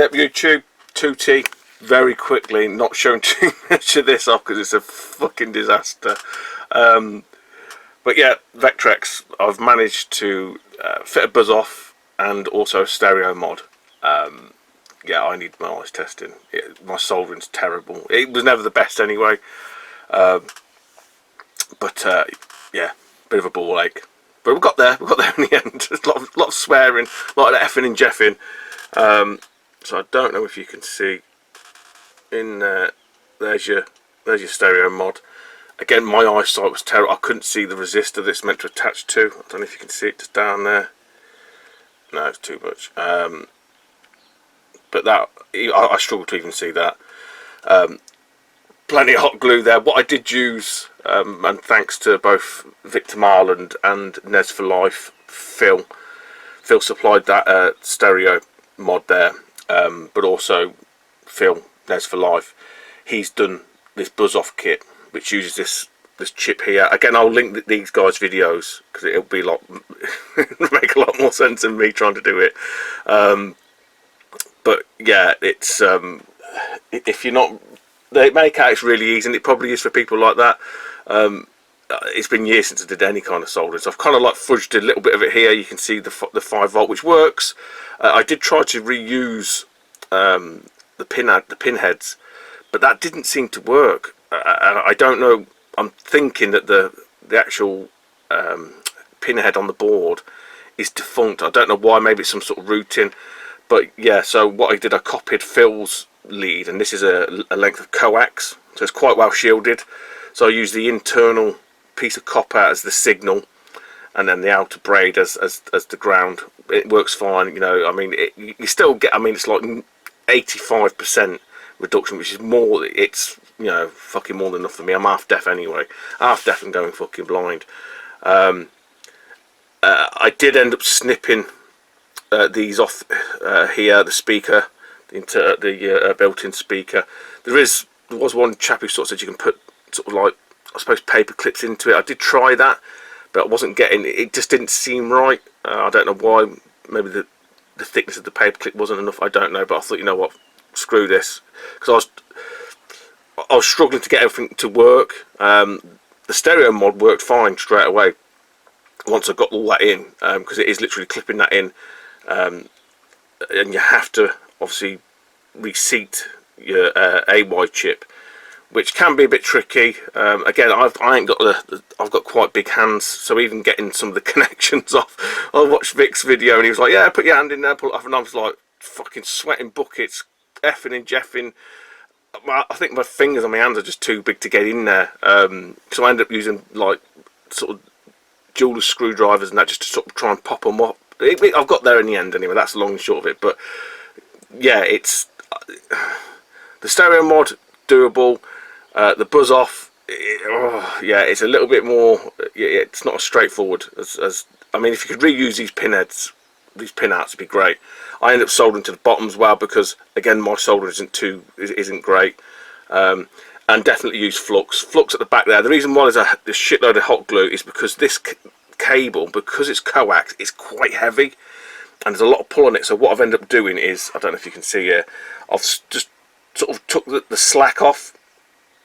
Yep, YouTube, 2T, very quickly, not showing too much of this off because it's a fucking disaster. But yeah, Vectrex, I've managed to fit a buzz off and also a stereo mod. Yeah, I need my eyes testing. My soldering's terrible. It was never the best anyway. But yeah, bit of a ball ache. But we got there in the end. There's a lot of swearing, a lot of effing and jeffing. So I don't know if you can see in there. There's your stereo mod. Again, my eyesight was terrible. I couldn't see the resistor this meant to attach to. I don't know if you can see it just down there. No, it's too much. But that, I struggle to even see that. Plenty of hot glue there. What I did use, and thanks to both Victor Marland and Nez for Life, Phil supplied that stereo mod there. But also Phil, Nez for Life, he's done this buzz off kit, which uses this chip here. Again, I'll link these guys' videos because it'll be make a lot more sense than me trying to do it. But yeah, it's if you're not, they make out it's really easy, and it probably is for people like that. It's been years since I did any kind of soldering, so I've kind of like fudged a little bit of it here. You can see the 5 volt, which works. I did try to reuse the pin heads, but that didn't seem to work. I don't know. I'm thinking that the actual pin head on the board is defunct. I don't know why. Maybe it's some sort of routing. But yeah, so what I did, I copied Phil's lead, and this is a length of coax, so it's quite well shielded. So I used the internal piece of copper as the signal, and then the outer braid as the ground. It works fine, you know. I mean, you still get. I mean, it's like 85% reduction, which is more. It's, you know, fucking more than enough for me. I'm half deaf anyway. Half deaf and going fucking blind. I did end up snipping these off here, the speaker, the built-in speaker. There was one chap who sort of said you can put sort of like, I suppose, paper clips into it. I did try that, but I wasn't getting it. Just didn't seem right. I don't know why. Maybe the thickness of the paper clip wasn't enough. I don't know. But I thought, you know what, screw this, because I was struggling to get everything to work. The stereo mod worked fine straight away once I got all that in, because it is literally clipping that in. And you have to obviously reseat your AY chip, which can be a bit tricky. Again, I've got quite big hands, so even getting some of the connections off. I watched Vic's video and he was like, "Yeah, put your hand in there, pull it off," and I was like, fucking sweating buckets, effing and jeffing. I think my fingers on my hands are just too big to get in there, so I ended up using like sort of jeweler's screwdrivers and that, just to sort of try and pop them up. I've got there in the end anyway. That's the long and short of it. But yeah, it's the stereo mod doable. The buzz off, yeah, it's a little bit more. It's not as straightforward as I mean, if you could reuse these pin heads, these pin outs, would be great. I end up soldering to the bottom as well because, again, my solder isn't great. And definitely use flux at the back there. The reason why there's a shitload of hot glue is because this cable, because it's coax, it's quite heavy and there's a lot of pull on it. So what I've ended up doing is, I don't know if you can see here, I've just sort of took the slack off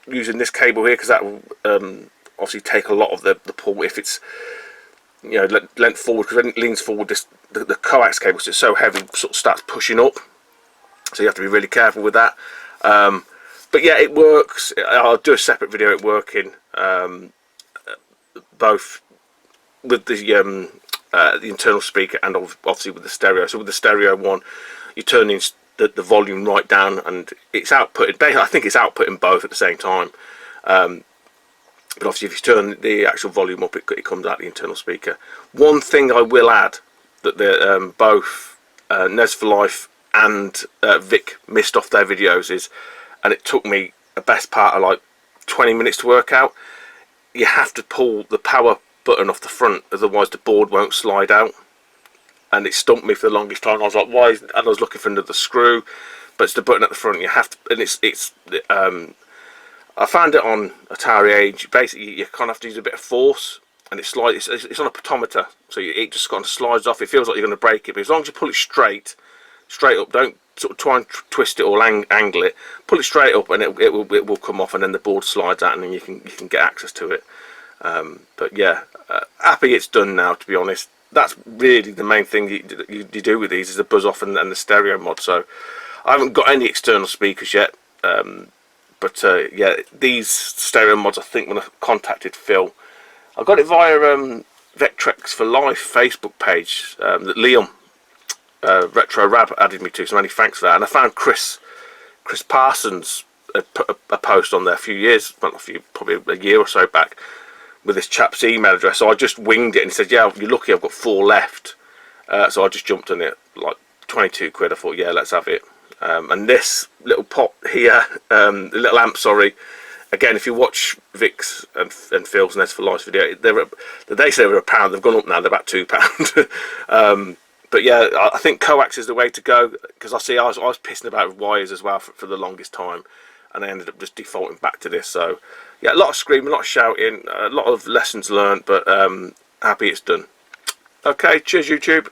using this cable here, because that will obviously take a lot of the pull if it's, you know, length forward, because when it leans forward, the coax cable is so heavy, sort of starts pushing up, so you have to be really careful with that. But yeah, it works. I'll do a separate video it working, both with the internal speaker and obviously with the stereo. So with the stereo one, you turn the volume right down and it's outputted. Basically, I think it's outputting both at the same time. But obviously if you turn the actual volume up, it comes out the internal speaker. One thing I will add that both Nez for Life and Vic missed off their videos is, and it took me a best part of like 20 minutes to work out, you have to pull the power button off the front, otherwise the board won't slide out. And it stumped me for the longest time. I was like, why? And I was looking for another screw, but it's the button at the front. You have to, and it's I found it on Atari Age. Basically, you kind of have to use a bit of force, and it's on a potometer, so it just kind of slides off. It feels like you're going to break it, but as long as you pull it straight up, don't sort of try and twist it or angle it, pull it straight up, and it will come off, and then the board slides out, and then you can get access to it. But yeah, happy it's done now, to be honest. That's really the main thing you do with these, is the buzz off and the stereo mod. So I haven't got any external speakers yet, but yeah, these stereo mods, I think when I contacted Phil, I got it via Vectrex for Life Facebook page that Liam Retro Rab added me to, so many thanks for that. And I found Chris Parsons put a post on there a few years, well, probably a year or so back, with this chap's email address. So I just winged it and said, yeah, you're lucky, I've got 4 left. So I just jumped on it, like 22 quid. I thought, yeah, let's have it. And this little pot here, the little amp, sorry, again, if you watch Vic's and Phil's Nest for Life video, they say they were £1. They've gone up now, they're about £2. But yeah, I think coax is the way to go, because I was pissing about with wires as well for the longest time, and I ended up just defaulting back to this. So yeah, a lot of screaming, a lot of shouting, a lot of lessons learned, but happy it's done. Okay, cheers YouTube.